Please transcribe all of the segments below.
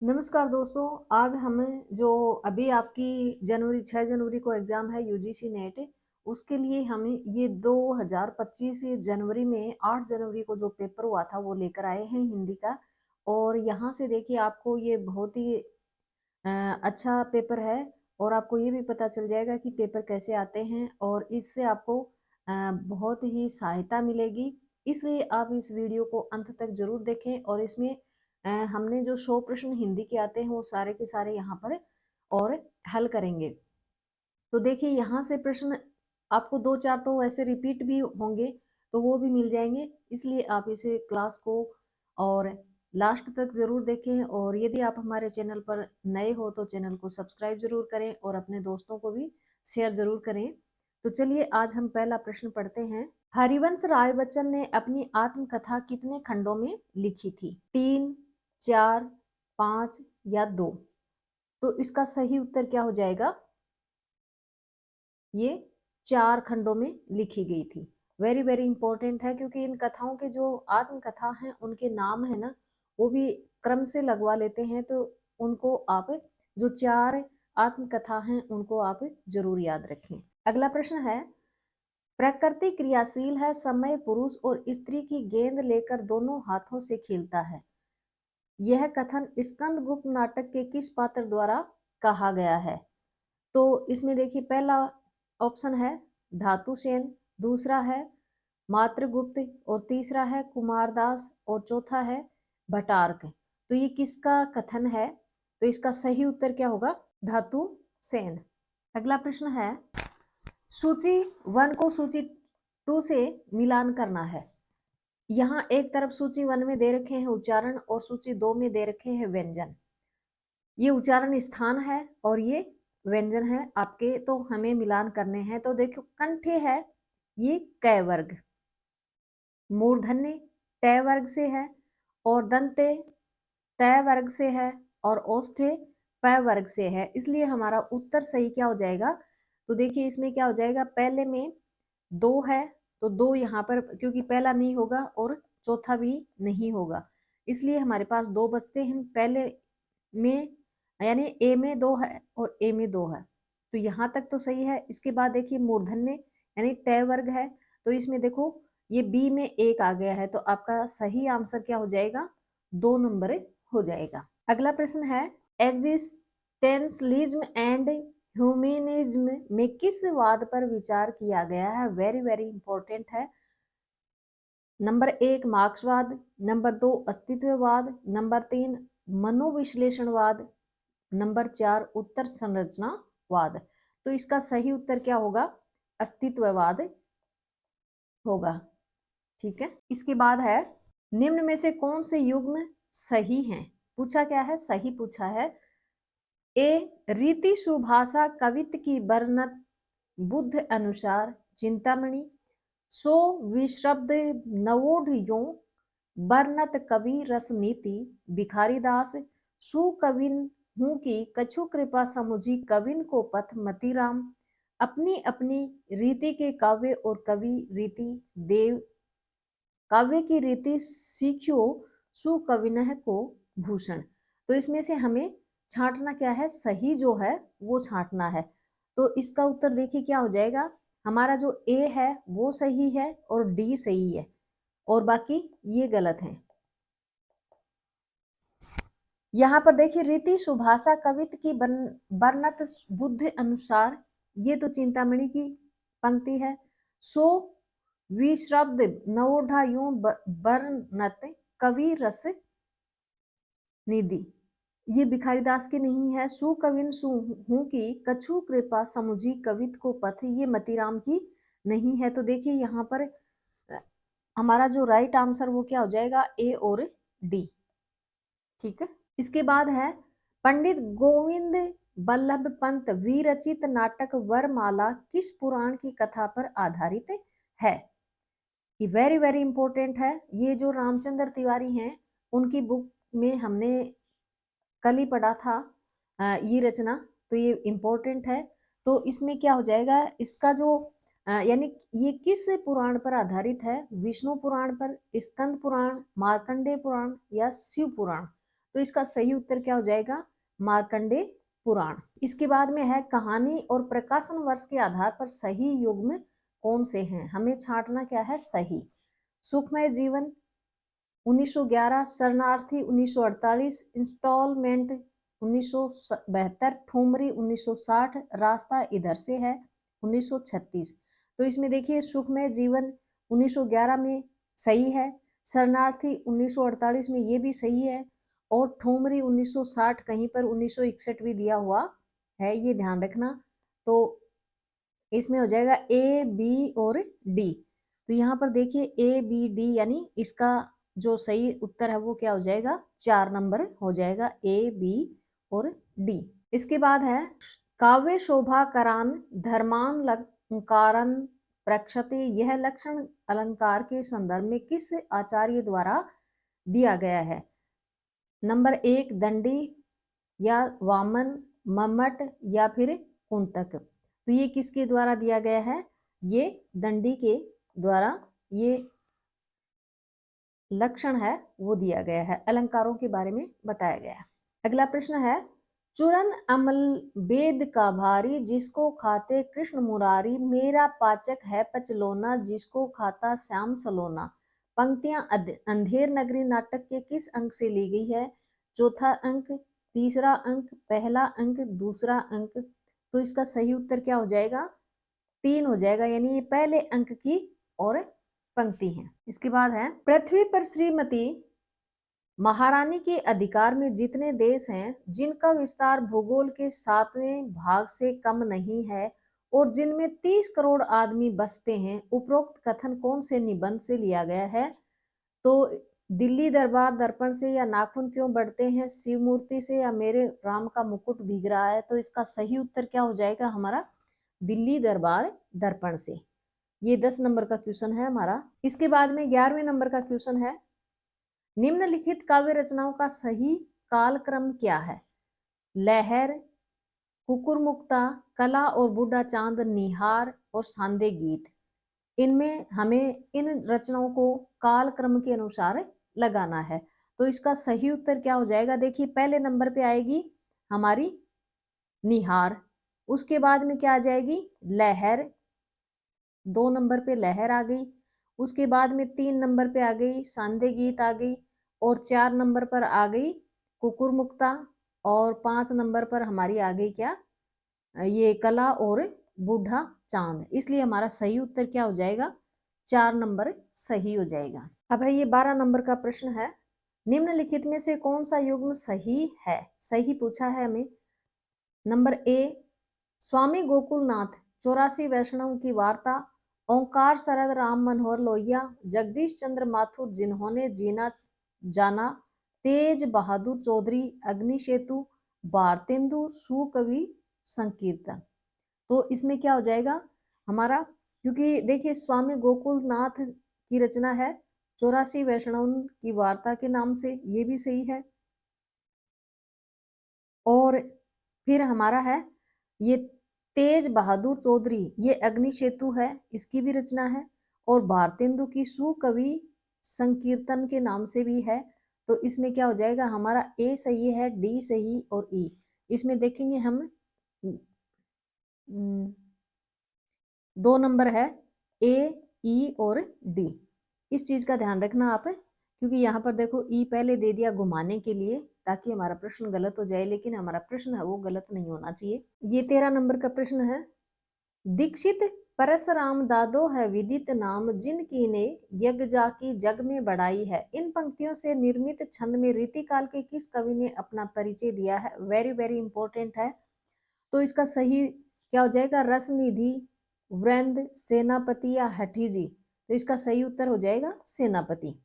नमस्कार दोस्तों। आज हमें जो अभी आपकी 6 जनवरी को एग्ज़ाम है यूजीसी नेट, उसके लिए हमें ये 2025 जनवरी में 8 जनवरी को जो पेपर हुआ था वो लेकर आए हैं हिंदी का। और यहाँ से देखिए आपको ये बहुत ही अच्छा पेपर है और आपको ये भी पता चल जाएगा कि पेपर कैसे आते हैं और इससे आपको बहुत ही सहायता मिलेगी। इसलिए आप इस वीडियो को अंत तक ज़रूर देखें और इसमें हमने जो 100 प्रश्न हिंदी के आते हैं वो सारे के सारे यहाँ पर और हल करेंगे। तो देखिए यहाँ से प्रश्न आपको 2-4 तो ऐसे रिपीट भी होंगे, तो वो भी मिल जाएँगे। इसलिए आप इसे क्लास को और लास्ट तक ज़रूर देखें और यदि आप हमारे चैनल पर नए हो तो चैनल को सब्सक्राइब ज़रूर करें और अपने दोस्तों को भी शेयर ज़रूर करें। तो चलिए आज हम पहला प्रश्न पढ़ते हैं। हरिवंश राय बच्चन ने अपनी आत्मकथा कितने खंडों में लिखी थी? 3, 4, 5 या 2? तो इसका सही उत्तर क्या हो जाएगा? ये 4 खंडों में लिखी गई थी। वेरी वेरी इंपॉर्टेंट है क्योंकि इन कथाओं के जो आत्मकथा हैं उनके नाम है ना वो भी क्रम से लगवा लेते हैं, तो उनको आप जो 4 आत्मकथा हैं उनको आप जरूर याद रखें। अगला प्रश्न है, प्रकृति क्रियाशील है, समय पुरुष और स्त्री की गेंद लेकर दोनों हाथों से खेलता है। यह कथन स्कंदगुप्त नाटक के किस पात्र द्वारा कहा गया है? तो इसमें देखिए पहला ऑप्शन है धातुसेन, दूसरा है मात्रगुप्त और तीसरा है कुमारदास और चौथा है भटार्क। तो ये किसका कथन है? तो इसका सही उत्तर क्या होगा? धातुसेन। अगला प्रश्न है, सूची 1 को सूची 2 से मिलान करना है। यहाँ एक तरफ सूची 1 में दे रखे हैं उच्चारण और सूची 2 में दे रखे हैं व्यंजन। ये उच्चारण स्थान है और ये व्यंजन है आपके, तो हमें मिलान करने हैं। तो देखो कंठे है ये क वर्ग, मूर्धन्य ट वर्ग से है और दंते त वर्ग से है और ओष्ठे प वर्ग से है। इसलिए हमारा उत्तर सही क्या हो जाएगा? तो देखिए इसमें क्या हो जाएगा, पहले में 2 है तो 2 यहाँ पर क्योंकि पहला नहीं होगा और चौथा भी नहीं होगा, इसलिए हमारे पास 2 बचते हैं। पहले में यानी ए में 2 है और ए में 2 है, तो यहाँ तक तो सही है। इसके बाद देखिए मूर्धन्य यानी ट वर्ग है, तो इसमें देखो ये बी में 1 आ गया है, तो आपका सही आंसर क्या हो जाएगा? 2 नंबर हो जाएगा। अगला प्रश्न है, एग्जिस्टेंशलिज्म एंड ह्यूमनिज्म में किस वाद पर विचार किया गया है? वेरी वेरी इंपॉर्टेंट है। नंबर 1 मार्क्सवाद, नंबर 2 अस्तित्ववाद, नंबर 3 मनोविश्लेषणवाद, नंबर 4 उत्तर संरचनावाद। तो इसका सही उत्तर क्या होगा? अस्तित्ववाद होगा। ठीक है। इसके बाद है, निम्न में से कौन से युग्म सही हैं? पूछा क्या है? सही पूछा है। ए रीति सुभाषा कवित्व की वर्णत बुद्ध अनुसार चिंतामणि, सो विशब्द नवोढ़ वर्णत कवि रसनीति भिखारीदास, सुकविन हूँ की कछु कृपा समुझी कविन को पथ मतीराम, अपनी अपनी रीति के काव्य और कवि रीति देव, काव्य की रीति सीखियो सुकविनह को भूषण। तो इसमें से हमें छांटना क्या है? सही जो है वो छांटना है। तो इसका उत्तर देखिए क्या हो जाएगा? हमारा जो ए है वो सही है और डी सही है और बाकी ये गलत है। यहाँ पर देखिए रीति सुभाषा कवित्व की वर्णत बुद्ध अनुसार, ये तो चिंतामणि की पंक्ति है। सो विशब्द नवोढ़ायों वर्णत कवि रस निधि, ये भिखारीदास की नहीं है। सुकविन हूँ की कछु कृपा समुझी कवित को पथ, ये मतीराम की नहीं है। तो देखिए यहाँ पर हमारा जो राइट आंसर वो क्या हो जाएगा? ए और डी। ठीक है। इसके बाद है, पंडित गोविंद बल्लभ पंत विरचित नाटक वरमाला किस पुराण की कथा पर आधारित है? ये वेरी वेरी इंपॉर्टेंट है। ये जो रामचंद्र तिवारी हैं उनकी बुक में हमने कल ही पढ़ा था ये रचना, तो ये इंपॉर्टेंट है। तो इसमें क्या हो जाएगा? इसका जो यानी ये किस पुराण पर आधारित है? विष्णु पुराण पर, स्कंद पुराण, मार्कंडेय पुराण या शिव पुराण? तो इसका सही उत्तर क्या हो जाएगा? मार्कंडे पुराण। इसके बाद में है कहानी और प्रकाशन वर्ष के आधार पर सही युग्म कौन से हैं? हमें छांटना क्या है? सही। सुखमय जीवन 1911, शरणार्थी 1948, इंस्टॉलमेंट 1972, ठुमरी 1960, रास्ता इधर से है 1936। तो इसमें देखिए सुखमय जीवन 1911 में सही है, शरणार्थी 1948 में ये भी सही है, और ठुमरी 1960 कहीं पर 1961 भी दिया हुआ है, ये ध्यान रखना। तो इसमें हो जाएगा ए, बी और डी। तो यहाँ पर देखिए ए, बी, डी, यानी इसका जो सही उत्तर है वो क्या हो जाएगा? 4 नंबर हो जाएगा, ए, बी और डी। इसके बाद है काव्य शोभा करान धर्मान अलंकारन प्रक्षते, यह लक्षण अलंकार के संदर्भ में किस आचार्य द्वारा दिया गया है? नंबर 1 दंडी, या वामन, मम्मट, या फिर कुंतक। तो ये किसके द्वारा दिया गया है? ये दंडी के द्वारा ये लक्षण है वो दिया गया है, अलंकारों के बारे में बताया गया है। अगला प्रश्न है चूरन अमल वेद का भारी, जिसको खाते कृष्ण मुरारी, मेरा पाचक है पचलोना, जिसको खाता श्याम सलोना। पंक्तियां अंधेर नगरी नाटक के किस अंक से ली गई है? चौथा अंक, तीसरा अंक, पहला अंक, दूसरा अंक। तो इसका सही उत्तर क्या हो जाएगा? 3 हो जाएगा, यानी ये पहले अंक की और पंक्ति है। इसके बाद है पृथ्वी पर श्रीमती महारानी के अधिकार में जितने देश हैं जिनका विस्तार भूगोल के 7वें भाग से कम नहीं है और जिनमें 30 करोड़ आदमी बसते हैं, उपरोक्त कथन कौन से निबंध से लिया गया है? तो दिल्ली दरबार दर्पण से, या नाखून क्यों बढ़ते हैं शिव मूर्ति से, या मेरे राम का मुकुट भीग रहा है। तो इसका सही उत्तर क्या हो जाएगा हमारा? दिल्ली दरबार दर्पण से। ये 10 नंबर का क्वेश्चन है हमारा। इसके बाद में 11वें नंबर का क्वेश्चन है निम्नलिखित काव्य रचनाओं का सही कालक्रम क्या है? लहर, कुकुरमुक्ता, कला और बूढ़ा चांद, निहार और सांदे गीत। इनमें हमें इन रचनाओं को कालक्रम के अनुसार लगाना है। तो इसका सही उत्तर क्या हो जाएगा? देखिए पहले नंबर पे आएगी हमारी निहार, उसके बाद में क्या आ जाएगी? लहर, 2 नंबर पे लहर आ गई, उसके बाद में 3 नंबर पे आ गई सांदे गीत आ गई, और 4 नंबर पर आ गई कुकुरमुक्ता, और 5 नंबर पर हमारी आ गई क्या? ये कला और बूढ़ा चांद। इसलिए हमारा सही उत्तर क्या हो जाएगा? 4 नंबर सही हो जाएगा। अब है ये 12 नंबर का प्रश्न है निम्नलिखित में से कौन सा युग्म सही है? सही पूछा है हमें। नंबर ए स्वामी गोकुलनाथ 84 वैष्णव की वार्ता, ओंकार शरद राम मनोहर लोहिया, जगदीश चंद्र माथुर जिन्होंने जीना जाना, तेज बहादुर चौधरी, अग्नि सेतु, भारतेंदु सुकवि संकीर्तन। तो इसमें क्या हो जाएगा हमारा? क्योंकि देखिए स्वामी गोकुलनाथ की रचना है 84 वैष्णव की वार्ता के नाम से, ये भी सही है। और फिर हमारा है ये तेज बहादुर चौधरी, ये अग्नि सेतु है, इसकी भी रचना है, और भारतेंदु की सुकवि संकीर्तन के नाम से भी है। तो इसमें क्या हो जाएगा हमारा? ए सही है, डी सही और ई। इसमें देखेंगे हम 2 नंबर है ए, ई और डी। इस चीज का ध्यान रखना आप, क्योंकि यहाँ पर देखो ई पहले दे दिया घुमाने के लिए ताकि हमारा प्रश्न गलत हो जाए, लेकिन हमारा प्रश्न है वो गलत नहीं होना चाहिए। ये 13 नंबर का प्रश्न है दीक्षित परशुराम दादो है विदित नाम, जिनकी ने यज्ञ जाकी जग में बढ़ाई है। इन पंक्तियों से निर्मित छंद में रीतिकाल के किस कवि ने अपना परिचय दिया है? वेरी वेरी इंपॉर्टेंट है। तो इसका सही क्या हो जाएगा? रसनिधि, वृंद, सेनापति या हठीजी। तो इसका सही उत्तर हो जाएगा सेनापति।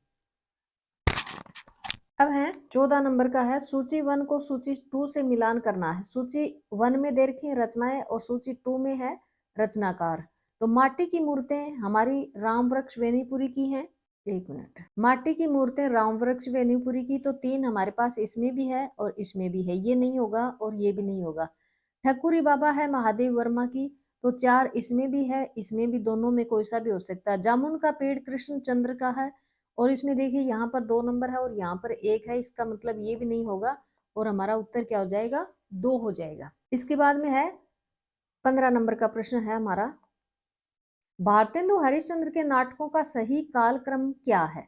अब है 14 नंबर का है सूची 1 को सूची 2 से मिलान करना है। सूची 1 में दे रखी है रचनाएं और सूची 2 में है रचनाकार। तो माटी की मूर्तें हमारी राम वृक्ष वेणीपुरी की हैं। एक मिनट, माटी की मूर्तें राम वृक्ष वेणीपुरी की तो 3 हमारे पास इसमें भी है और इसमें भी है, ये नहीं होगा और ये भी नहीं होगा। ठकुरी बाबा है महादेव वर्मा की तो 4 इसमें भी है, इसमें भी, दोनों में कोई सा भी हो सकता है। जामुन का पेड़ कृष्ण चंद्र का है और इसमें देखिए यहाँ पर 2 नंबर है और यहाँ पर 1 है, इसका मतलब ये भी नहीं होगा और हमारा उत्तर क्या हो जाएगा, 2 हो जाएगा। इसके बाद में है 15 नंबर का प्रश्न है हमारा, भारतेंदु हरिश्चंद्र के नाटकों का सही कालक्रम क्या है?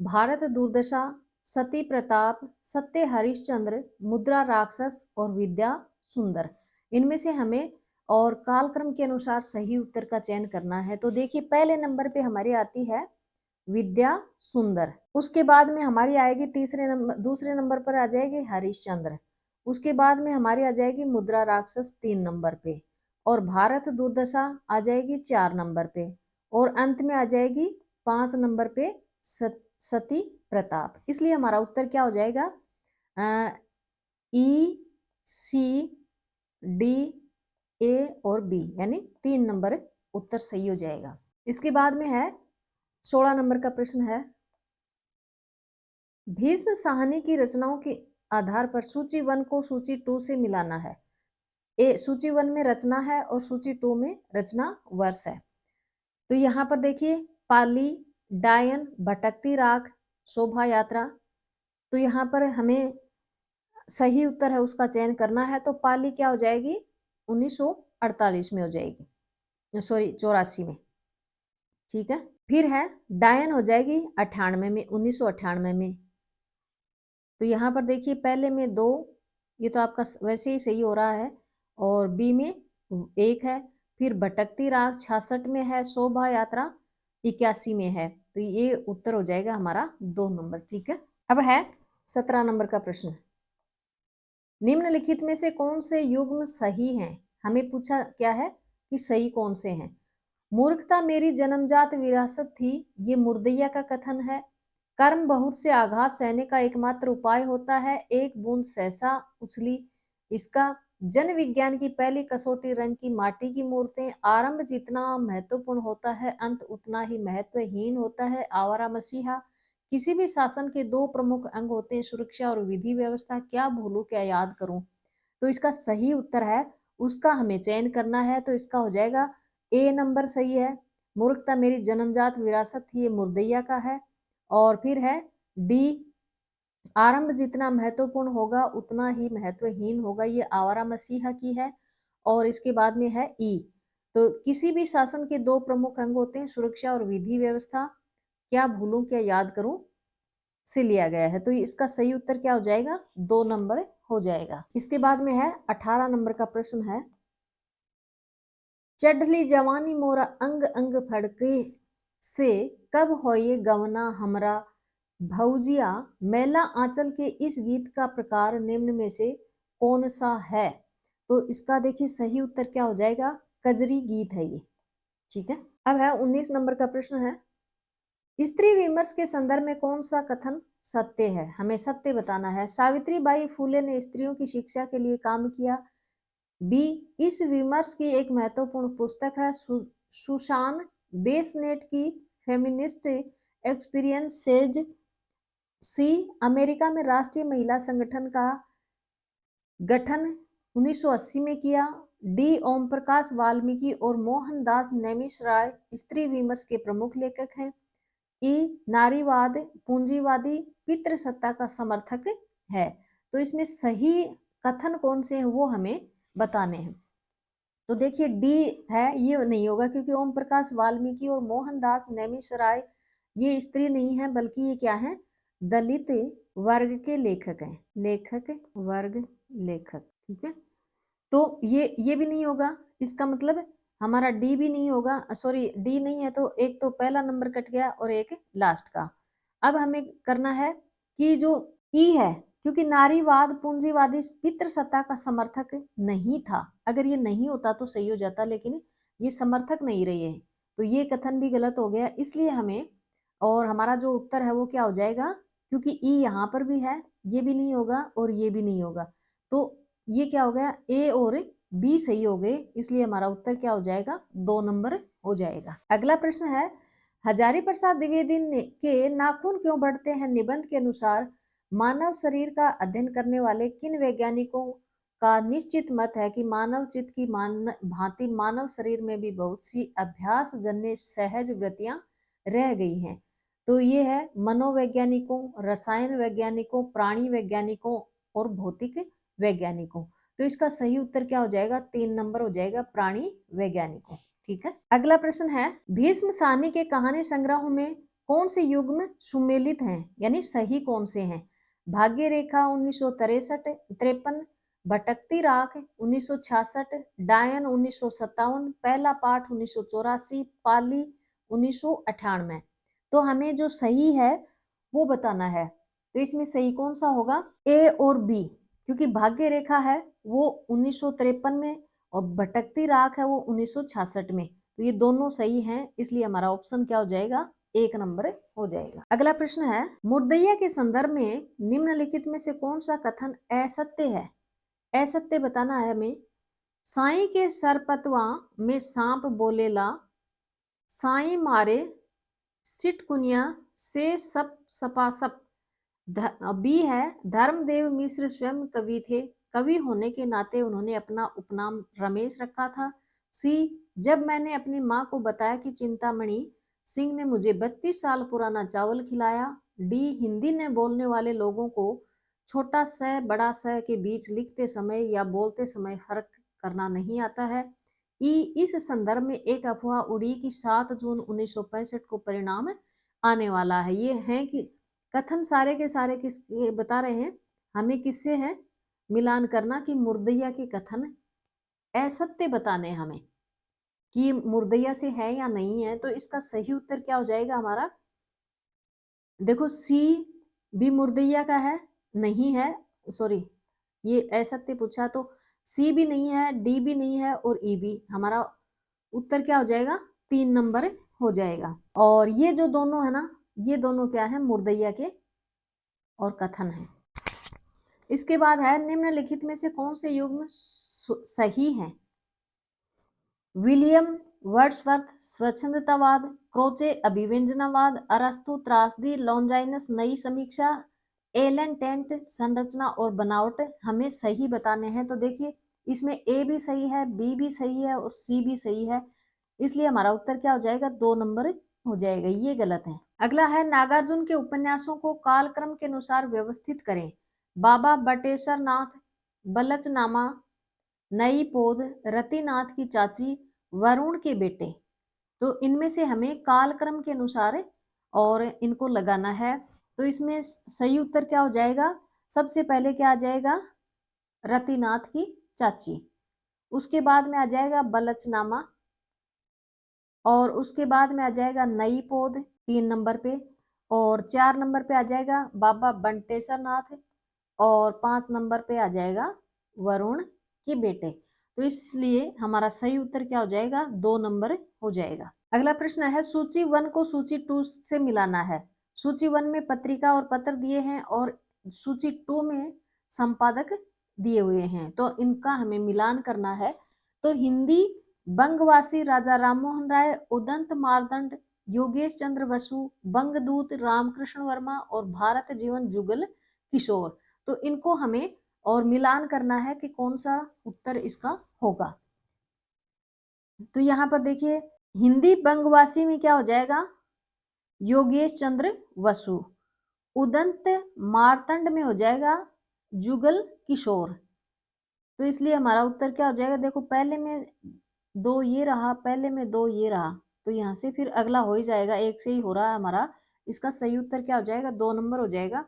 भारत दुर्दशा, सती प्रताप, सत्य हरिश्चंद्र, मुद्रा राक्षस और विद्या सुंदर। इनमें से हमें और कालक्रम के अनुसार सही उत्तर का चयन करना है। तो देखिए पहले नंबर पे हमारी आती है विद्या सुंदर, उसके बाद में हमारी आएगी दूसरे नंबर पर आ जाएगी हरिश्चंद्र, उसके बाद में हमारी आ जाएगी मुद्रा राक्षस 3 नंबर पे, और भारत दुर्दशा आ जाएगी 4 नंबर पे, और अंत में आ जाएगी 5 नंबर पे सती प्रताप। इसलिए हमारा उत्तर क्या हो जाएगा, ई सी डी ए और बी, यानी 3 नंबर उत्तर सही हो जाएगा। इसके बाद में है 16 नंबर का प्रश्न है, भीष्म साहनी की रचनाओं के आधार पर सूची 1 को सूची 2 से मिलाना है। सूची 1 में रचना है और सूची 2 में रचना वर्ष है। तो यहाँ पर देखिए पाली, डायन, भटकती राख, शोभा यात्रा। तो यहाँ पर हमें सही उत्तर है उसका चयन करना है। तो पाली क्या हो जाएगी, 1948 में हो जाएगी, सॉरी 84 में, ठीक है। फिर है डायन हो जाएगी 98 में, 1998 में। तो यहाँ पर देखिए पहले में 2, ये तो आपका वैसे ही सही हो रहा है, और बी में 1 है। फिर भटकती राख 66 में है, शोभा यात्रा 81 में है। तो ये उत्तर हो जाएगा हमारा 2 नंबर, ठीक है। अब है 17 नंबर का प्रश्न, निम्नलिखित में से कौन से युग्म सही हैं? हमें पूछा क्या है कि सही कौन से हैं। मूर्खता मेरी जन्मजात विरासत थी, ये मुर्दैया का कथन है। कर्म बहुत से आघात सहने का एकमात्र उपाय होता है, एक बूंद सहसा उछली, इसका जन विज्ञान की पहली कसौटी रंग की माटी की मूर्तें, आरंभ जितना महत्वपूर्ण होता है अंत उतना ही महत्वहीन होता है, आवारा मसीहा। किसी भी शासन के 2 प्रमुख अंग होते हैं, सुरक्षा और विधि व्यवस्था, क्या भूलूं क्या याद करूं। तो इसका सही उत्तर है, उसका हमें चयन करना है। तो इसका हो जाएगा ए नंबर सही है, मूर्खता मेरी जन्मजात विरासत थी, ये मुर्दैया का है। और फिर है डी, आरंभ जितना महत्वपूर्ण होगा उतना ही महत्वहीन होगा, ये आवारा मसीहा की है। और इसके बाद में है ई, तो किसी भी शासन के 2 प्रमुख अंग होते हैं, सुरक्षा और विधि व्यवस्था, क्या भूलूं क्या याद करूं से लिया गया है। तो इसका सही उत्तर क्या हो जाएगा, 2 नंबर हो जाएगा। इसके बाद में है 18 नंबर का प्रश्न है, चढ़ली जवानी मोरा अंग अंग फड़के से, कब होए गवना हमरा भौजिया। मैला आंचल के इस गीत का प्रकार निम्न में से कौन सा है? तो इसका देखिए सही उत्तर क्या हो जाएगा, कजरी गीत है ये, ठीक है। अब है 19 नंबर का प्रश्न है, स्त्री विमर्श के संदर्भ में कौन सा कथन सत्य है? हमें सत्य बताना है। सावित्री बाई फूले ने स्त्रियों की शिक्षा के लिए काम किया। बी, इस विमर्श की एक महत्वपूर्ण पुस्तक है सुसान बेसनेट की फेमिनिस्ट एक्सपीरियंसेज। सी, अमेरिका में राष्ट्रीय महिला संगठन का गठन 1980 में किया। डी, ओम प्रकाश वाल्मीकि और मोहनदास नेमिशराय स्त्री विमर्श के प्रमुख लेखक हैं। ई, नारीवाद पूंजीवादी पितृसत्ता का समर्थक है। तो इसमें सही कथन कौन से हैं वो हमें बताने हैं। तो देखिए डी है, ये नहीं होगा क्योंकि ओम प्रकाश वाल्मीकि और मोहनदास नेमिशराय ये स्त्री नहीं है, बल्कि ये क्या है, दलित वर्ग के लेखक हैं, लेखक वर्ग लेखक, ठीक है। तो ये भी नहीं होगा, इसका मतलब हमारा डी भी नहीं होगा, सॉरी डी नहीं है, तो एक तो पहला नंबर कट गया और एक लास्ट का। अब हमें करना है कि जो ई है, क्योंकि नारीवाद पूंजीवादी पितृसत्ता का समर्थक नहीं था, अगर ये नहीं होता तो सही हो जाता, लेकिन ये समर्थक नहीं रहे हैं, तो ये कथन भी गलत हो गया। इसलिए हमें, और हमारा जो उत्तर है वो क्या हो जाएगा, क्योंकि ई यहाँ पर भी है, ये भी नहीं होगा और ये भी नहीं होगा, तो ये क्या हो गया, ए और बी सही हो गए। इसलिए हमारा उत्तर क्या हो जाएगा, 2 नंबर हो जाएगा। अगला प्रश्न है, हजारी प्रसाद द्विवेदी के नाखून क्यों बढ़ते हैं निबंध के अनुसार मानव शरीर का अध्ययन करने वाले किन वैज्ञानिकों का निश्चित मत है कि मानव चित्त की भांति मानव शरीर में भी बहुत सी अभ्यास जन्य सहज वृत्तियां रह गई हैं। तो ये है मनोवैज्ञानिकों, रसायन वैज्ञानिकों, प्राणी वैज्ञानिकों और भौतिक वैज्ञानिकों। तो इसका सही उत्तर क्या हो जाएगा? 3 नंबर हो जाएगा, प्राणी वैज्ञानिकों। ठीक है। अगला प्रश्न है, भीष्म साहनी के कहानी संग्रहों में कौन से युग्म सुमेलित हैं, यानी सही कौन से हैं? भाग्य रेखा 1963, भटकती राख 1966, डायन 1957, पहला पाठ 1984, पाली 1998। तो हमें जो सही है वो बताना है। तो इसमें सही कौन सा होगा? ए और बी, क्योंकि भाग्य रेखा है वो 1953 में और भटकती राख है वो 1966 में। तो ये दोनों सही हैं, इसलिए हमारा ऑप्शन क्या हो जाएगा? 1 नंबर हो जाएगा। अगला प्रश्न है, मुर्दैया के संदर्भ में निम्नलिखित में से कौन सा कथन असत्य है? असत्य बताना है हमें। साई के सरपतवा में सांप बोलेला, साई मारे सिटकुनिया से सप सपासप। बी है, धर्मदेव मिश्र स्वयं कवि थे, कवि होने के नाते उन्होंने अपना उपनाम रमेश रखा था। सी, जब मैंने अपनी माँ को बताया कि चिंतामणि सिंह ने मुझे 32 साल पुराना चावल खिलाया। डी, हिंदी ने बोलने वाले लोगों को छोटा स बड़ा स के बीच लिखते समय या बोलते समय फर्क करना नहीं आता है। ई, इस संदर्भ में एक अफवाह उड़ी कि 7 जून 1965 को परिणाम आने वाला है। ये है कि कथन सारे के सारे किसके बता रहे हैं? हमें किससे है मिलान करना कि मुर्दैया के कथन असत्य बताने हैं हमें कि मुर्दैया से है या नहीं है। तो इसका सही उत्तर क्या हो जाएगा हमारा? देखो, सी भी मुर्दैया का है, नहीं है, सॉरी ये असत्य पूछा, तो सी भी नहीं है, डी भी नहीं है और ई भी। हमारा उत्तर क्या हो जाएगा? 3 नंबर हो जाएगा। और ये जो दोनों है ना, ये दोनों क्या है? मुर्दैया के और कथन है। इसके बाद है, निम्नलिखित में से कौन से युग्म सही है? विलियम वर्ड्सवर्थ स्वच्छंदतावाद, क्रोचे अभिव्यंजनावाद, अरस्तु त्रासदी, लॉन्जाइनस नई समीक्षा, एलन टेंट संरचना और बनावट। हमें सही बताने हैं। तो देखिए, इसमें ए भी सही है, बी भी सही है और सी भी सही है, इसलिए हमारा उत्तर क्या हो जाएगा? 2 नंबर हो जाएगा। ये गलत है। अगला है, नागार्जुन के उपन्यासों को कालक्रम के अनुसार व्यवस्थित करें। बाबा बटेश्वर नाथ, बलचनामा, नई पोध, रतिनाथ की चाची, वरुण के बेटे। तो इनमें से हमें कालक्रम के अनुसार और इनको लगाना है। तो इसमें सही उत्तर क्या हो जाएगा? सबसे पहले क्या आ जाएगा? रतिनाथ की चाची, उसके बाद में आ जाएगा बलचनामा, और उसके बाद में आ जाएगा नई पोध 3 नंबर पे, और 4 नंबर पे आ जाएगा बाबा बंटेश्वर नाथ, और 5 नंबर पे आ जाएगा वरुण के बेटे। तो इसलिए हमारा सही उत्तर क्या हो जाएगा? 2 नंबर हो जाएगा। अगला प्रश्न है, सूची 1 को सूची 2 से मिलाना है। सूची 1 में पत्रिका और पत्र दिए हैं और सूची 2 में संपादक दिए हुए हैं, तो इनका हमें मिलान करना है। तो हिंदी बंगवासी राजा राममोहन राय, उदंत मार्तंड, योगेश चंद्र बसु, बंगदूत रामकृष्ण वर्मा और भारत जीवन जुगल किशोर। तो इनको हमें और मिलान करना है कि कौन सा उत्तर इसका होगा। तो यहाँ पर देखिए, हिंदी बंगवासी में क्या हो जाएगा? योगेश चंद्र वसु। उदंत मार्तंड में हो जाएगा जुगल किशोर। तो इसलिए हमारा उत्तर क्या हो जाएगा? देखो, पहले में 2 ये रहा, पहले में 2 ये रहा, तो यहाँ से फिर अगला हो ही जाएगा, एक से ही हो रहा है हमारा। इसका सही उत्तर क्या हो जाएगा? 2 नंबर हो जाएगा।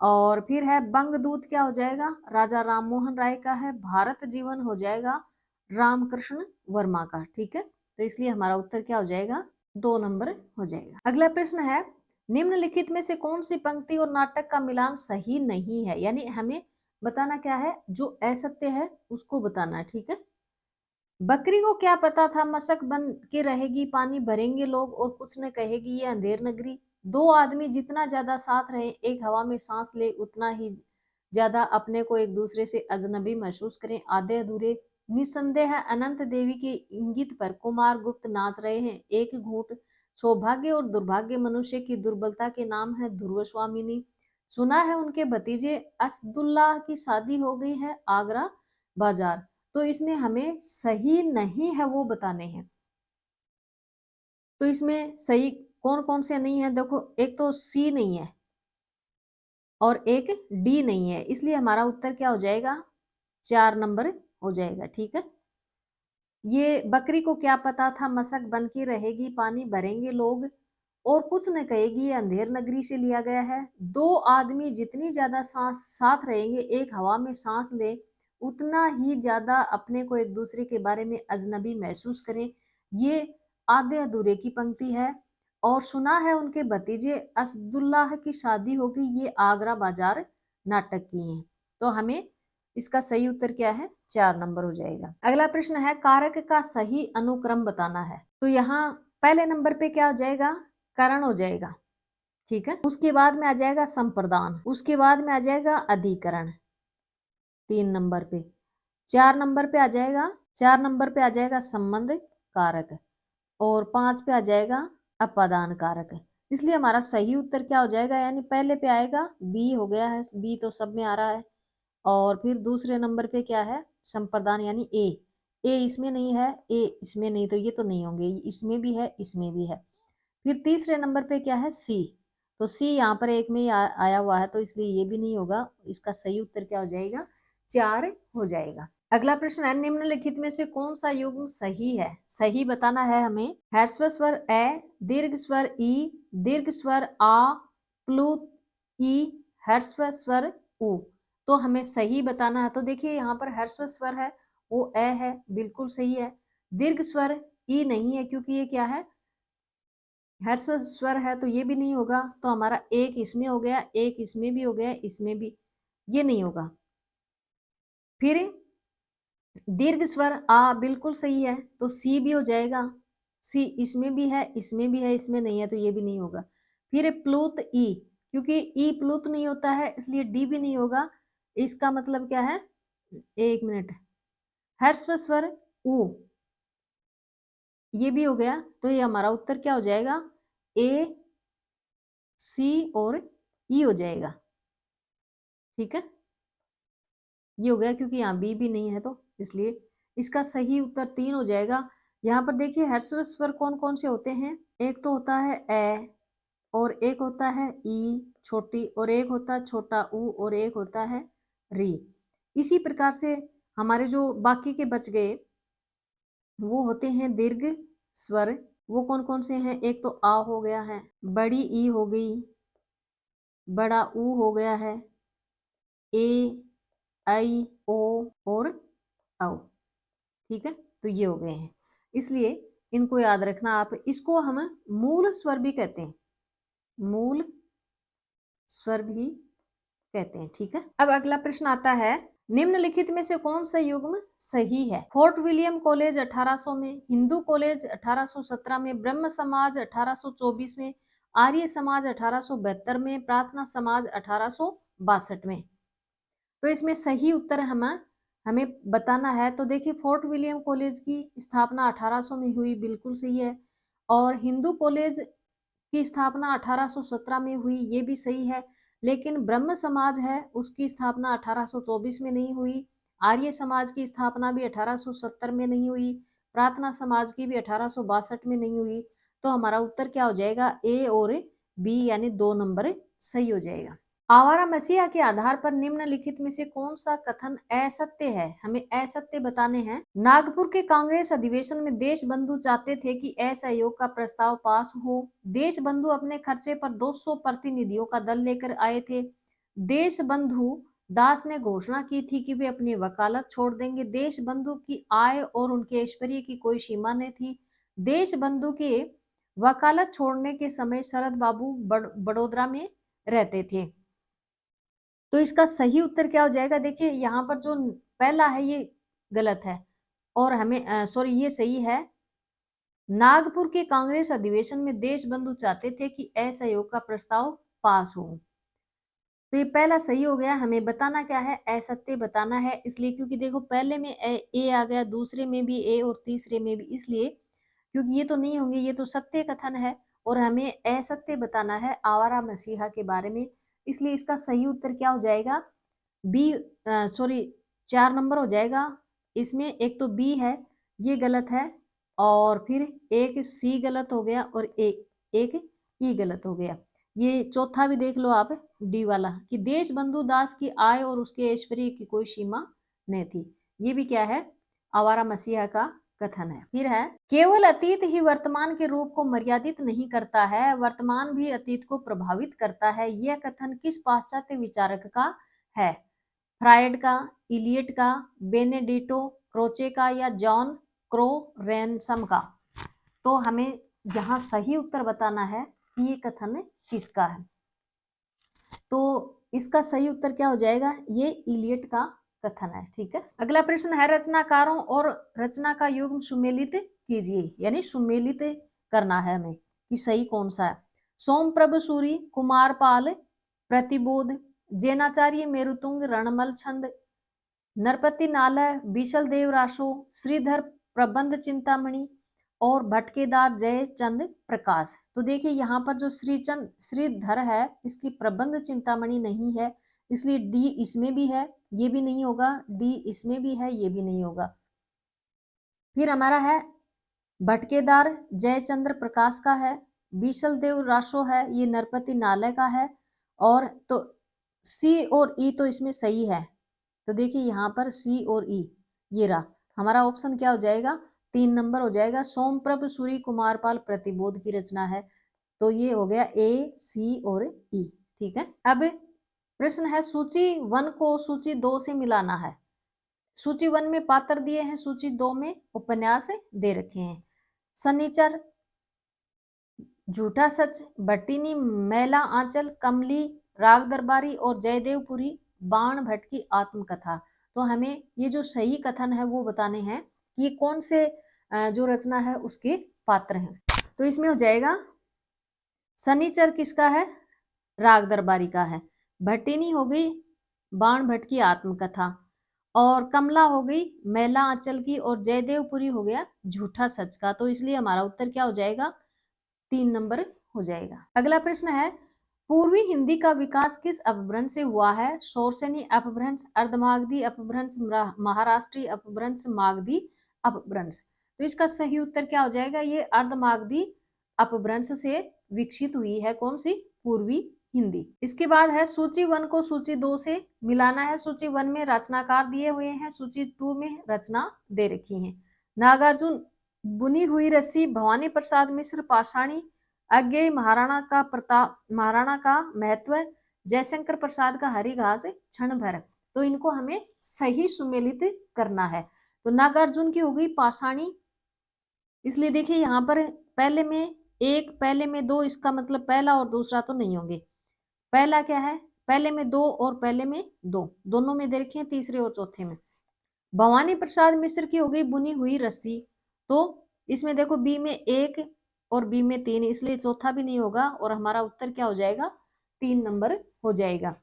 और फिर है बंगदूत, क्या हो जाएगा? राजा राममोहन राय का है। भारत जीवन हो जाएगा रामकृष्ण वर्मा का। ठीक है, तो इसलिए हमारा उत्तर क्या हो जाएगा? 2 नंबर हो जाएगा। अगला प्रश्न है, निम्नलिखित में से कौन सी पंक्ति और नाटक का मिलान सही नहीं है? यानी हमें बताना क्या है? जो असत्य है उसको बताना है। ठीक है। बकरी को क्या पता था मशक बन के रहेगी, पानी भरेंगे लोग और कुछ न कहेगी ये अंधेर नगरी। 2 आदमी जितना ज्यादा साथ रहे, एक हवा में सांस ले, उतना ही ज्यादा अपने को एक दूसरे से अजनबी महसूस करें। आधे अधूरे निसंदेह अनंत देवी के इंगित पर कुमार गुप्त नाच रहे हैं। एक घूंट सौभाग्य और दुर्भाग्य मनुष्य की दुर्बलता के नाम है ध्रुव स्वामिनी। सुना है उनके भतीजे असदुल्लाह की शादी हो गई है आगरा बाजार। तो इसमें हमें सही नहीं है वो बताने हैं। तो इसमें सही कौन कौन से नहीं है, देखो एक तो सी नहीं है और एक डी नहीं है, इसलिए हमारा उत्तर क्या हो जाएगा, 4 नंबर हो जाएगा। ठीक है, ये बकरी को क्या पता था मशक बन की रहेगी, पानी भरेंगे लोग और कुछ न कहेगी, ये अंधेर नगरी से लिया गया है। दो आदमी जितनी ज्यादा सांस साथ रहेंगे, एक हवा में सांस ले, उतना ही ज्यादा अपने को एक दूसरे के बारे में अजनबी महसूस करें। ये आधे अधूरे की पंक्ति है। और सुना है उनके भतीजे असदुल्लाह की शादी होगी, ये आगरा बाजार नाटक की है। तो हमें इसका सही उत्तर क्या है, 4 नंबर हो जाएगा। अगला प्रश्न है, कारक का सही अनुक्रम बताना है। तो यहाँ पहले नंबर पे क्या हो जाएगा, करण हो जाएगा। ठीक है, उसके बाद में आ जाएगा संप्रदान, उसके बाद में आ जाएगा अधिकरण 3 नंबर पे, 4 नंबर पे आ जाएगा, 4 नंबर पे आ जाएगा संबंध कारक और 5 पे आ जाएगा अपादान कारक। इसलिए हमारा सही उत्तर क्या हो जाएगा, यानी पहले पे आएगा बी हो गया है, बी तो सब में आ रहा है। और फिर दूसरे नंबर पे क्या है, संप्रदान यानी ए, ए इसमें नहीं है, ए इसमें नहीं, तो ये तो नहीं होंगे, इसमें भी है इसमें भी है। फिर तीसरे नंबर पे क्या है, सी, तो सी यहाँ पर एक में ही आया हुआ है, तो इसलिए ये भी नहीं होगा। इसका सही उत्तर क्या हो जाएगा, 4 हो जाएगा। अगला प्रश्न है, निम्नलिखित में से कौन सा युग्म सही है, सही बताना है हमें। ह्रस्व स्वर ए, दीर्घ स्वर ई, दीर्घ स्वर आ, प्लुत ई, ह्रस्व स्वर उ। तो हमें सही बताना है। तो देखिए यहाँ पर ह्रस्व स्वर है वो ए है, बिल्कुल सही है। दीर्घ स्वर ई नहीं है क्योंकि ये क्या है, ह्रस्व स्वर है, तो ये भी नहीं होगा। तो हमारा एक इसमें हो गया, एक इसमें भी हो गया, इसमें भी, ये नहीं होगा। फिर दीर्घ स्वर आ बिल्कुल सही है, तो सी भी हो जाएगा। सी इसमें भी है, इसमें भी है, इसमें नहीं है, तो ये भी नहीं होगा। फिर प्लुत ई, क्योंकि ई प्लुत नहीं होता है, इसलिए डी भी नहीं होगा। इसका मतलब क्या है, एक मिनट, ह्रस्व स्वर उ, ये भी हो गया। तो ये हमारा उत्तर क्या हो जाएगा, ए, सी और ई हो जाएगा। ठीक है, ये हो गया, क्योंकि यहाँ बी भी नहीं है, तो इसलिए इसका सही उत्तर 3 हो जाएगा। यहाँ पर देखिए ह्रस्व स्वर कौन कौन से होते हैं, एक तो होता है ए, और एक होता है ई छोटी, और एक होता है छोटा ऊ, और एक होता है री। इसी प्रकार से हमारे जो बाकी के बच गए वो होते हैं दीर्घ स्वर। वो कौन कौन से हैं, एक तो आ हो गया है, बड़ी ई हो गई, बड़ा ऊ हो गया है, ए, आई, ओ और औ। ठीक है, तो ये हो गए हैं, इसलिए इनको याद रखना आप। इसको हम मूल स्वर भी कहते हैं, मूल स्वर भी कहते हैं। ठीक है, अब अगला प्रश्न आता है, निम्नलिखित में से कौन सा युग्म सही है। फोर्ट विलियम कॉलेज 1800 में, हिंदू कॉलेज 1817 में, ब्रह्म समाज 1824 में, आर्य समाज 1872 में, प्रार्थना समाज 1862 में। तो इसमें सही उत्तर हमें बताना है। तो देखिए फोर्ट विलियम कॉलेज की स्थापना 1800 में हुई, बिल्कुल सही है। और हिंदू कॉलेज की स्थापना 1817 में हुई, ये भी सही है। लेकिन ब्रह्म समाज है उसकी स्थापना 1824 में नहीं हुई, आर्य समाज की स्थापना भी 1870 में नहीं हुई, प्रार्थना समाज की भी 1862 में नहीं हुई। तो हमारा उत्तर क्या हो जाएगा, ए और बी, यानी 2 नंबर सही हो जाएगा। आवारा मसीहा के आधार पर निम्नलिखित में से कौन सा कथन असत्य है, हमें असत्य बताने हैं। नागपुर के कांग्रेस अधिवेशन में देश बंधु चाहते थे कि असहयोग का प्रस्ताव पास हो। देश बंधु अपने खर्चे पर 200 प्रतिनिधियों का दल लेकर आए थे। देश बंधु दास ने घोषणा की थी कि वे अपनी वकालत छोड़ देंगे। देश बंधु की आय और उनके ऐश्वर्य की कोई सीमा नहीं थी। देश बंधु के वकालत छोड़ने के समय शरद बाबू बड़ोदरा में रहते थे। तो इसका सही उत्तर क्या हो जाएगा, देखिए यहाँ पर जो पहला है ये गलत है, और हमें सॉरी ये सही है। नागपुर के कांग्रेस अधिवेशन में देश बंधु चाहते थे कि असहयोग का प्रस्ताव पास हो। तो ये पहला सही हो गया। हमें बताना क्या है, असत्य बताना है, इसलिए क्योंकि देखो पहले में ए आ गया, दूसरे में भी ए और तीसरे में भी, इसलिए क्योंकि ये तो नहीं होंगे, ये तो सत्य कथन है और हमें असत्य बताना है आवारा मसीहा के बारे में। इसलिए इसका सही उत्तर क्या हो जाएगा, बी, सॉरी 4 नंबर हो जाएगा। इसमें एक तो बी है ये गलत है, और फिर एक सी गलत हो गया और ए एक ई गलत हो गया। ये चौथा भी देख लो आप, डी वाला, कि देश बंधु दास की आय और उसके ऐश्वर्य की कोई सीमा नहीं थी। ये भी क्या है, आवारा मसीहा का कथन है। फिर है, केवल अतीत ही वर्तमान के रूप को मर्यादित नहीं करता है, वर्तमान भी अतीत को प्रभावित करता है। यह कथन किस पाश्चात्य विचारक का है? फ्रायड का, इलियट का, बेनेडिटो क्रोचे का, या जॉन क्रो रैनसम का? तो हमें यहाँ सही उत्तर बताना है कि ये कथन किसका है। तो इसका सही उत्तर क्या हो जाएगा, ये इलियट का कथन है। ठीक है, अगला प्रश्न है, रचनाकारों और रचना का युग्म सुमेलित कीजिए, यानी सुमेलित करना है हमें कि सही कौन सा है। सोमप्रभ सूरी, कुमारपाल प्रतिबोध, जैनाचार्य मेरुतुंग रणमल छंद, नरपति नालय बीशल देव राशो, श्रीधर प्रबंध चिंतामणि और भटकेदार जयचंद प्रकाश। तो देखिए यहाँ पर जो श्रीधर है, इसकी प्रबंध चिंतामणि नहीं है, इसलिए डी इसमें भी है, ये भी नहीं होगा, डी इसमें भी है, ये भी नहीं होगा। फिर हमारा है भटकेदार जयचंद्र प्रकाश का है, बीशल देव राशो है, ये नरपति नालय का है, और तो सी और ई तो इसमें सही है। तो देखिए यहाँ पर सी और ई, ये रहा हमारा ऑप्शन, क्या हो जाएगा, 3 नंबर हो जाएगा। सोमप्रभ सूरी कुमारपाल प्रतिबोध की रचना है, तो ये हो गया ए, सी और ई। ठीक है, अब प्रश्न है, सूची 1 को सूची 2 से मिलाना है। सूची 1 में पात्र दिए हैं, सूची 2 में उपन्यास दे रखे हैं। सनीचर, झूठा सच, भट्टिनी, मैला आंचल, कमली, राग दरबारी और जयदेवपुरी बाण भट्ट की आत्मकथा। तो हमें ये जो सही कथन है वो बताने हैं कि ये कौन से जो रचना है उसके पात्र हैं। तो इसमें हो जाएगा, सनीचर किसका है, राग दरबारी का है, भट्टिनी हो गई बाण भट्ट की आत्मकथा, और कमला हो गई मैला आंचल की, और जयदेवपुरी हो गया झूठा सच का। तो इसलिए हमारा उत्तर क्या हो जाएगा, 3 नंबर हो जाएगा। अगला प्रश्न है, पूर्वी हिंदी का विकास किस अपभ्रंश से हुआ है? शोरसेनी अपभ्रंश, अर्धमागधी अपभ्रंश, महाराष्ट्रीय अपभ्रंश, मागधी अपभ्रंश। तो इसका सही उत्तर क्या हो जाएगा, ये अर्धमागधी अपभ्रंश से विकसित हुई है। कौन सी, पूर्वी हिंदी। इसके बाद है, सूची 1 को सूची 2 से मिलाना है। सूची 1 में रचनाकार दिए हुए हैं, सूची 2 में रचना दे रखी है। नागार्जुन बुनी हुई रस्सी, भवानी प्रसाद मिश्र पाषाणी, अज्ञेय महाराणा का महत्व, जयशंकर प्रसाद का हरी घास क्षण भर। तो इनको हमें सही सुमेलित करना है। तो नागार्जुन की हो गई पाषाणी, इसलिए देखिए यहाँ पर पहले में 1, पहले में 2, इसका मतलब पहला और दूसरा तो नहीं होंगे। पहला क्या है, पहले में 2 और पहले में 2, दोनों में दे रखे हैं, तीसरे और चौथे में। भवानी प्रसाद मिश्र की हो गई बुनी हुई रस्सी, तो इसमें देखो बी में 1 और बी में 3, इसलिए चौथा भी नहीं होगा, और हमारा उत्तर क्या हो जाएगा, 3 नंबर हो जाएगा।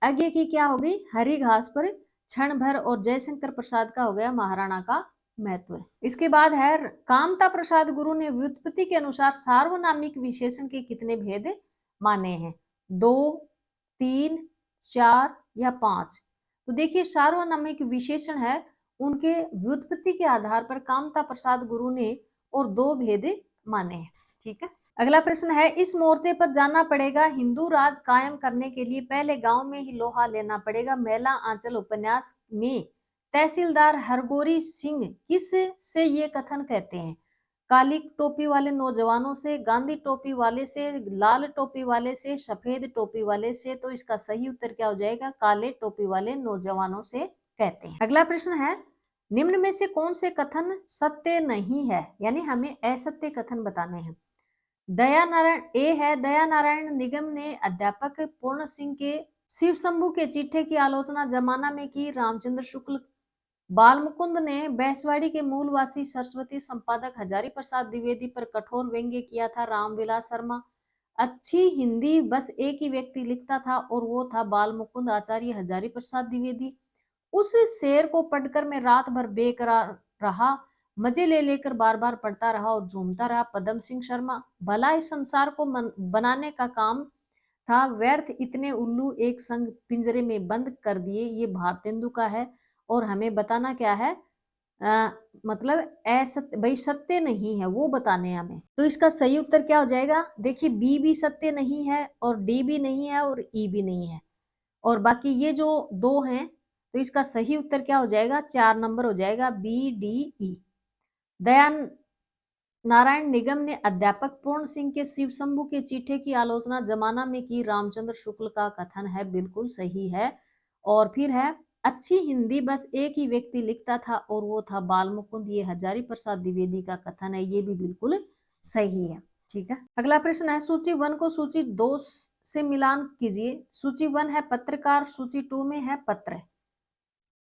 आगे की क्या हो गई, हरी घास पर क्षण भर, और जयशंकर प्रसाद का हो गया महाराणा का महत्व। इसके बाद है, कामता प्रसाद गुरु ने व्युत्पत्ति के अनुसार सार्वनामिक विशेषण के कितने भेद माने हैं? 2, 3, 4 या 5? तो देखिए सार्वनामिक विशेषण है, उनके व्युत्पत्ति के आधार पर कामता प्रसाद गुरु ने और 2 भेद माने हैं। ठीक है, अगला प्रश्न है, इस मोर्चे पर जाना पड़ेगा, हिंदू राज कायम करने के लिए पहले गांव में ही लोहा लेना पड़ेगा। मैला आंचल उपन्यास में तहसीलदार हरगोरी सिंह किस से ये कथन कहते हैं? काली टोपी वाले नौजवानों से, गांधी टोपी वाले से, लाल टोपी वाले से, सफेद टोपी वाले से? तो इसका सही उत्तर क्या हो जाएगा, काले टोपी वाले नौजवानों से कहते हैं। अगला प्रश्न है, निम्न में से कौन से कथन सत्य नहीं है, यानी हमें असत्य कथन बताने हैं। दया नारायण, ए है, दया नारायण निगम ने अध्यापक पूर्ण सिंह के शिव शंभू के चिट्ठे की आलोचना जमाना में की। रामचंद्र शुक्ल, बाल मुकुंद ने बैसवाड़ी के मूलवासी सरस्वती संपादक हजारी प्रसाद द्विवेदी पर कठोर व्यंग्य किया था। रामविलास शर्मा, अच्छी हिंदी बस एक ही व्यक्ति लिखता था और वो था बाल मुकुंद आचार्य हजारी प्रसाद द्विवेदी। उस शेर को पढ़कर मैं रात भर बेकरार रहा, मजे ले लेकर बार बार पढ़ता रहा और झूमता रहा। पदम सिंह शर्मा, भला इस संसार को बनाने का काम था, व्यर्थ इतने उल्लू एक संग पिंजरे में बंद कर दिए। ये भारतेंदु का है, और हमें बताना क्या है, मतलब असत्य, भाई सत्य नहीं है वो बताने हैं हमें। तो इसका सही उत्तर क्या हो जाएगा? देखिए बी भी सत्य नहीं है और डी भी नहीं है और ई भी नहीं है, और बाकी ये जो दो हैं, तो इसका सही उत्तर क्या हो जाएगा? 4 नंबर हो जाएगा, बी डी ई। दयान नारायण निगम ने अध्यापक पूर्ण सिंह के शिव शंभू के चीठे की आलोचना जमाना में की, रामचंद्र शुक्ल का कथन है, बिल्कुल सही है। और फिर है, अच्छी हिंदी बस एक ही व्यक्ति लिखता था और वो था बाल मुकुंद, ये हजारी प्रसाद द्विवेदी का कथन है, ये भी बिल्कुल सही है। ठीक है, अगला प्रश्न है, सूची 1 को सूची 2 से मिलान कीजिए। सूची 1 है पत्रकार, सूची 2 में है पत्र।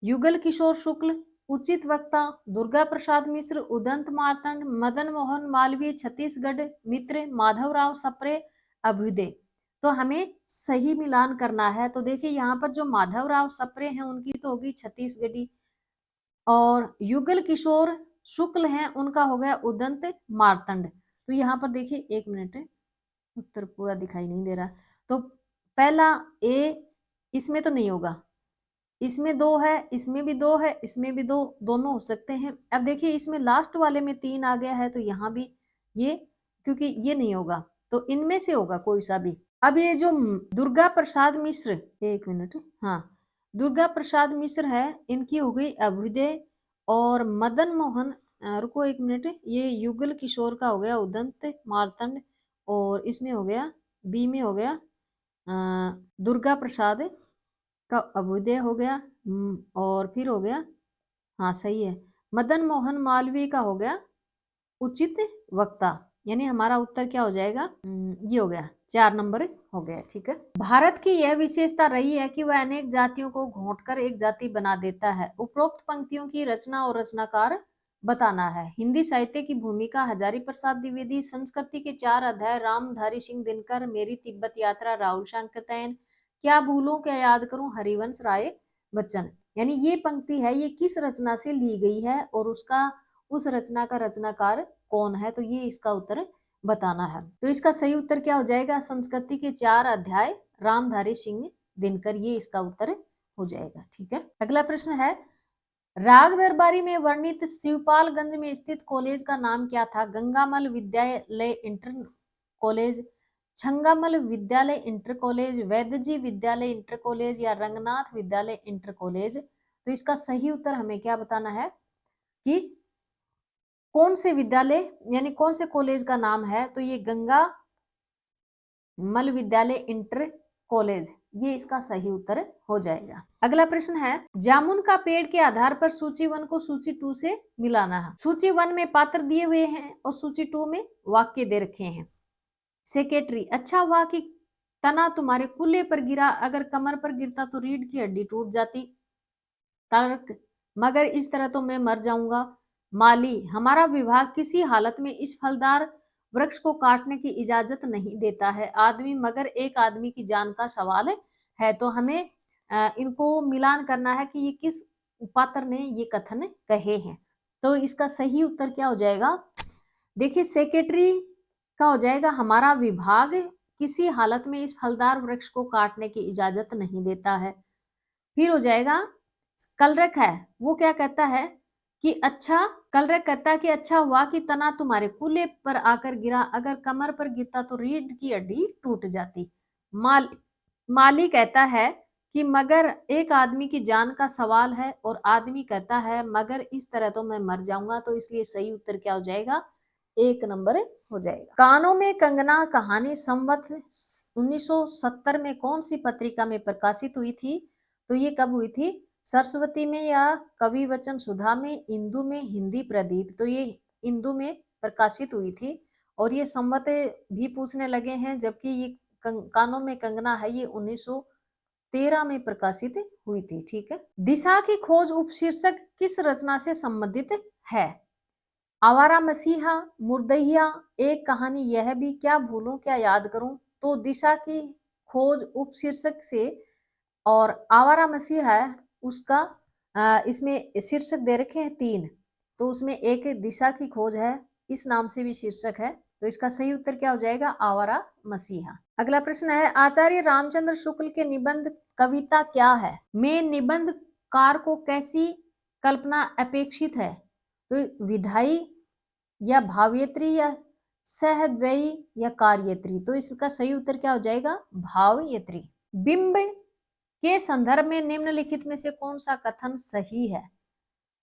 युगल किशोर शुक्ल, उचित वक्ता, दुर्गा प्रसाद मिश्र, उदंत मार्तंड, मदन मोहन मालवीय, छत्तीसगढ़ मित्र, माधवराव सप्रे, अभ्युदय। तो हमें सही मिलान करना है। तो देखिए यहाँ पर जो माधवराव सप्रे हैं उनकी तो होगी छत्तीसगढ़ी, और युगल किशोर शुक्ल हैं उनका हो गया उदंत मार्तंड। तो यहाँ पर देखिए, एक मिनट, उत्तर पूरा दिखाई नहीं दे रहा। तो पहला ए इसमें तो नहीं होगा, इसमें 2 है, इसमें भी 2 है, इसमें भी 2, दोनों हो सकते हैं। अब देखिए इसमें लास्ट वाले में 3 आ गया है, तो यहाँ भी ये, क्योंकि ये नहीं होगा तो इनमें से होगा कोई सा भी। अब ये जो दुर्गा प्रसाद मिश्र, एक मिनट, हाँ, दुर्गा प्रसाद मिश्र है, इनकी हो गई अभ्युदय, और मदन मोहन, रुको एक मिनट, ये युगल किशोर का हो गया उदंत मार्तंड, और इसमें हो गया बी में हो गया दुर्गा प्रसाद का अभ्युदय हो गया, और फिर हो गया, हाँ सही है, मदन मोहन मालवीय का हो गया उचित वक्ता। यानी हमारा उत्तर क्या हो जाएगा? ये हो गया, 4 नंबर हो गया। ठीक है, भारत की यह विशेषता रही है कि वह अनेक जातियों को घोंटकर एक जाति बना देता है। उपरोक्त पंक्तियों की रचना और रचनाकार बताना है। हिंदी साहित्य की भूमिका, हजारी प्रसाद द्विवेदी। संस्कृति के 4 अध्याय, रामधारी सिंह दिनकर, मेरी तिब्बत यात्रा, राहुल सांकृत्यायन, क्या भूलूं क्या याद करूं, हरिवंश राय बच्चन। यानी ये पंक्ति है, ये किस रचना से ली गई है और उसका, उस रचना का रचनाकार कौन है, तो ये इसका उत्तर बताना है। तो इसका सही उत्तर क्या हो जाएगा? संस्कृति के 4 अध्याय, रामधारी सिंह दिनकर, ये इसका उत्तर हो जाएगा। ठीक है, अगला प्रश्न है, राग दरबारी में वर्णित शिवपालगंज में स्थित कॉलेज का नाम क्या था? गंगामल विद्यालय इंटर कॉलेज, छंगामल विद्यालय इंटर कॉलेज, वैद्यजी विद्यालय इंटर कॉलेज, या रंगनाथ विद्यालय इंटर कॉलेज। तो इसका सही उत्तर हमें क्या बताना है कि कौन से विद्यालय यानी कौन से कॉलेज का नाम है? तो ये गंगा मल विद्यालय इंटर कॉलेज, ये इसका सही उत्तर हो जाएगा। अगला प्रश्न है, जामुन का पेड़ के आधार पर सूची 1 को सूची 2 से मिलाना है। सूची 1 में पात्र दिए हुए हैं और सूची 2 में वाक्य दे रखे हैं। सेक्रेटरी, अच्छा हुआ कि तना तुम्हारे कुल्ले पर गिरा, अगर कमर पर गिरता तो रीढ़ की हड्डी टूट जाती। तर्क, मगर इस तरह तो मैं मर जाऊंगा। माली, हमारा विभाग किसी हालत में इस फलदार वृक्ष को काटने की इजाजत नहीं देता है। आदमी, मगर एक आदमी की जान का सवाल है। तो हमें इनको मिलान करना है कि ये किस पात्र ने ये कथन कहे हैं। तो इसका सही उत्तर क्या हो जाएगा? देखिए सेक्रेटरी का हो जाएगा, हमारा विभाग किसी हालत में इस फलदार वृक्ष को काटने की इजाजत नहीं देता है। फिर हो जाएगा कलरक है, वो क्या कहता है कि अच्छा, कलरक कहता है कि अच्छा हुआ कि तना तुम्हारे कूल्हे पर आकर गिरा, अगर कमर पर गिरता तो रीढ़ की हड्डी टूट जाती। माली कहता है कि मगर एक आदमी की जान का सवाल है, और आदमी कहता है मगर इस तरह तो मैं मर जाऊंगा। तो इसलिए सही उत्तर क्या हो जाएगा? 1 नंबर हो जाएगा। कानों में कंगना कहानी संवत 1970 में कौन सी पत्रिका में प्रकाशित हुई थी? तो ये कब हुई थी? सरस्वती में, या कवि वचन सुधा में, इंदु में, हिंदी प्रदीप। तो ये इंदु में प्रकाशित हुई थी। और ये संवत भी पूछने लगे हैं, जबकि ये कानों में कंगना है, ये 1913 में प्रकाशित हुई थी। ठीक है, दिशा की खोज उपशीर्षक किस रचना से संबंधित है? आवारा मसीहा, मुर्दहिया, एक कहानी यह भी, क्या भूलूं क्या याद करूं। तो दिशा की खोज उपशीर्षक से, और आवारा मसीहा है उसका इसमें शीर्षक दे रखे हैं 3, तो उसमें एक दिशा की खोज है, इस नाम से भी शीर्षक है। तो इसका सही उत्तर क्या हो जाएगा? आवारा मसीहा। अगला प्रश्न है, आचार्य रामचंद्र शुक्ल के निबंध कविता क्या है? मैं निबंधकार को कैसी कल्पना अपेक्षित है। तो विधायी या भावयत्री या सहद्वयी या कार्यत्री, तो इसका सही उत्तर क्या हो जाएगा? भावयत्री। बिंब के संदर्भ में निम्नलिखित में से कौन सा कथन सही है?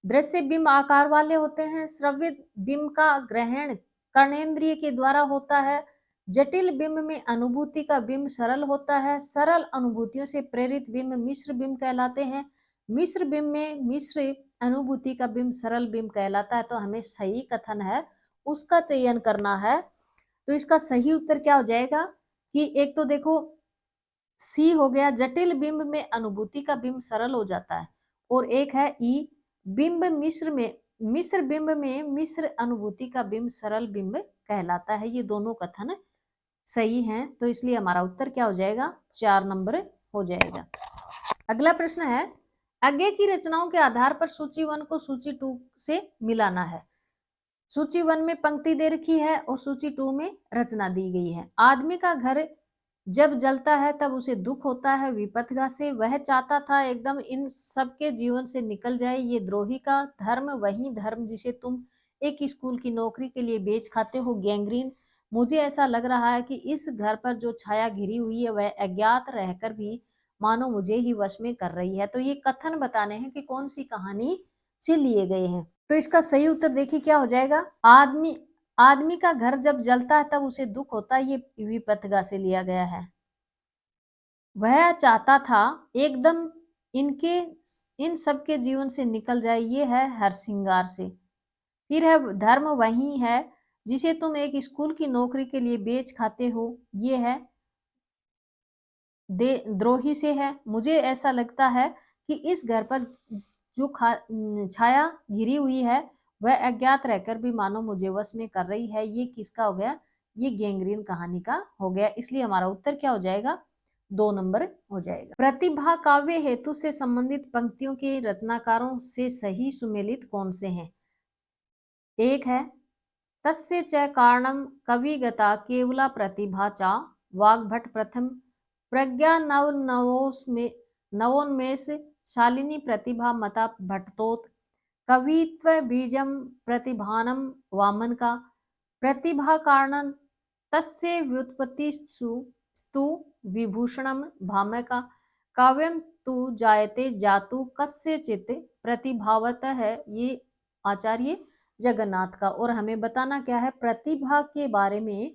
दृश्य बिंब आकार वाले होते हैं, श्रव्य बिंब का ग्रहण कर्णेंद्रिय के द्वारा होता है, जटिल बिंब में अनुभूति का बिंब सरल होता है, सरल अनुभूतियों से प्रेरित बिंब मिश्र बिंब कहलाते हैं, मिश्र बिंब में मिश्र अनुभूति का बिंब सरल बिंब कहलाता है। तो हमें सही कथन है उसका चयन करना है। तो इसका सही उत्तर क्या हो जाएगा कि एक तो देखो सी हो गया, जटिल बिंब में अनुभूति का बिंब सरल हो जाता है, और एक है ई, बिंब मिश्र बिंब में मिश्र अनुभूति का बिंब सरल बिंब कहलाता है। ये दोनों कथन सही हैं, तो इसलिए हमारा उत्तर क्या हो जाएगा? 4 नंबर हो जाएगा। अगला प्रश्न है, आगे की रचनाओं के आधार पर सूची 1 को सूची 2 से मिलाना है। सूची 1 में पंक्ति दे रखी है और सूची 2 में रचना दी गई है। आदमी का घर जब जलता है तब उसे दुख होता है विपथगा से, वह चाहता था एकदम इन सबके जीवन से निकल जाए। ये द्रोही का धर्म वही धर्म जिसे तुम एक स्कूल की नौकरी के लिए बेच खाते हो गैंग्रीन। मुझे ऐसा लग रहा है कि इस घर पर जो छाया घिरी हुई है वह अज्ञात रहकर भी मानो मुझे ही वश में कर रही है। तो ये कथन बताने हैं कि कौन सी कहानी से लिए गए हैं। तो इसका सही उत्तर देखिए क्या हो जाएगा? आदमी का घर जब जलता है तब उसे दुख होता है, ये विपथगा से लिया गया है। वह चाहता था एकदम इन सबके जीवन से निकल जाए, ये है हरसिंगार से। फिर है धर्म वही है जिसे तुम एक स्कूल की नौकरी के लिए बेच खाते हो, ये है द्रोही से है। मुझे ऐसा लगता है कि इस घर पर जो छाया घिरी हुई है वह अज्ञात रहकर भी मानो मुझे वश में कर रही है। ये किसका हो गया? ये गैंग्रीन कहानी का हो गया। इसलिए हमारा उत्तर क्या हो जाएगा? 2 नंबर हो जाएगा। प्रतिभा काव्य हेतु से संबंधित पंक्तियों के रचनाकारों से सही सुमेलित कौन से हैं? एक है तस्य च कारणम कविगता केवला प्रतिभा चा वाग्भट प्रथम प्रज्ञा नवोन्मेष शालिनी प्रतिभा मता भट्टोत कवित्व बीजम प्रतिभानम वामन का प्रतिभा कारणं तस्य व्युत्पत्तिस्तु विभूषणम भामका काव्यम तु जायते जातु कस्यचित् प्रतिभावतः। ये आचार्य जगन्नाथ का। और हमें बताना क्या है? प्रतिभा के बारे में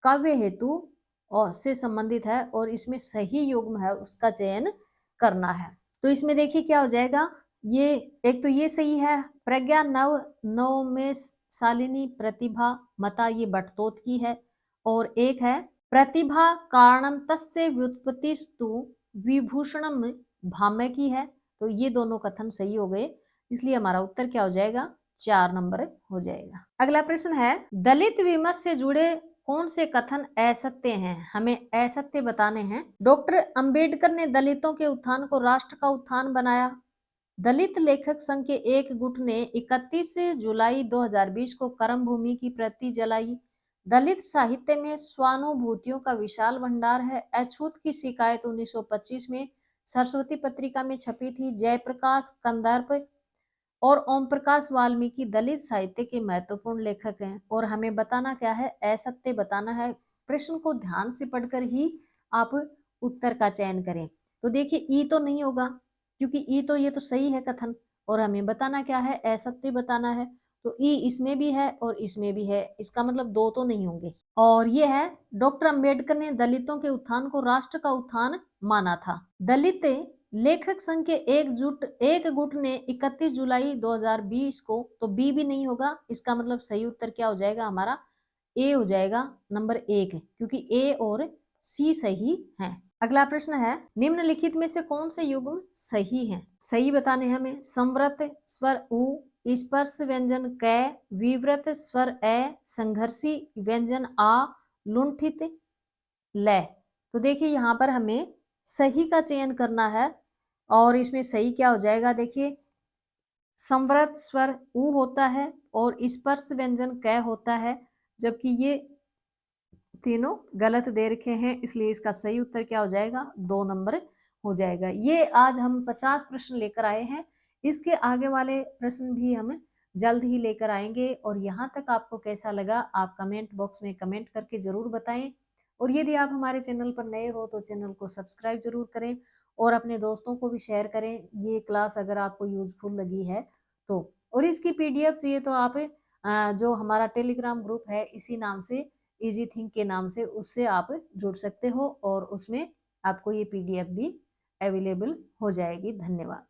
काव्य हेतु और से संबंधित है और इसमें सही युग्म है उसका चयन करना है। तो इसमें देखिए क्या हो जाएगा? ये एक तो ये सही है, प्रज्ञा नव में शालिनी प्रतिभा मता, ये भट्टोत की है। और एक है प्रतिभा कारणं तस्य व्युत्पत्तिस्तु विभूषणम भाम्य की है। तो ये दोनों कथन सही हो गए, इसलिए हमारा उत्तर क्या हो जाएगा? 4 नंबर हो जाएगा। अगला प्रश्न है, दलित विमर्श से जुड़े कौन से कथन असत्य हैं? हमें असत्य बताने हैं। डॉक्टर अंबेडकर ने दलितों के उत्थान को राष्ट्र का उत्थान बनाया। दलित लेखक संघ के एक गुट ने 31 जुलाई 2020 को कर्मभूमि की प्रति जलाई। दलित साहित्य में स्वानुभूतियों का विशाल भंडार है। अछूत की शिकायत 1925 में सरस्वती पत्रिका में छपी थी। जयप्रकाश कंदर्प और ओम प्रकाश वाल्मीकि दलित साहित्य के महत्वपूर्ण लेखक हैं। और हमें बताना क्या है? असत्य बताना है। प्रश्न को ध्यान से पढ़कर ही आप उत्तर का चयन करें। तो देखिए ई तो नहीं होगा क्योंकि ई तो ये तो सही है कथन, और हमें बताना क्या है? असत्य बताना है। तो ई इसमें भी है और इसमें भी है, इसका मतलब 2 तो नहीं होंगे। और ये है डॉक्टर अंबेडकर ने दलितों के उत्थान को राष्ट्र का उत्थान माना था। दलित लेखक संघ के एक गुट ने 31 जुलाई 2020 को, तो बी भी नहीं होगा, इसका मतलब सही उत्तर क्या हो जाएगा? हमारा ए हो जाएगा, नंबर 1, क्योंकि ए और सी सही है। अगला प्रश्न है, निम्नलिखित में से कौन से युग्म सही हैं? सही बताने हमें। संवृत स्वर उ, स्पर्श व्यंजन क, विवृत स्वर अ, संघर्षी व्यंजन आ, लुंठित ल। तो देखिए यहाँ पर हमें सही का चयन करना है और इसमें सही क्या हो जाएगा? देखिए संवृत स्वर उ होता है और स्पर्श व्यंजन क होता है, जबकि ये तीनों गलत दे रखे हैं, इसलिए इसका सही उत्तर क्या हो जाएगा? 2 नंबर हो जाएगा। ये आज हम 50 प्रश्न लेकर आए हैं। इसके आगे वाले प्रश्न भी हम जल्द ही लेकर आएंगे। और यहाँ तक आपको कैसा लगा आप कमेंट बॉक्स में कमेंट करके ज़रूर बताएं। और यदि आप हमारे चैनल पर नए हो तो चैनल को सब्सक्राइब जरूर करें और अपने दोस्तों को भी शेयर करें ये क्लास अगर आपको यूजफुल लगी है तो। और इसकी पीडीएफ चाहिए तो आप जो हमारा टेलीग्राम ग्रुप है इसी नाम से, इजी थिंक के नाम से, उससे आप जुड़ सकते हो और उसमें आपको ये पीडीएफ भी अवेलेबल हो जाएगी। धन्यवाद।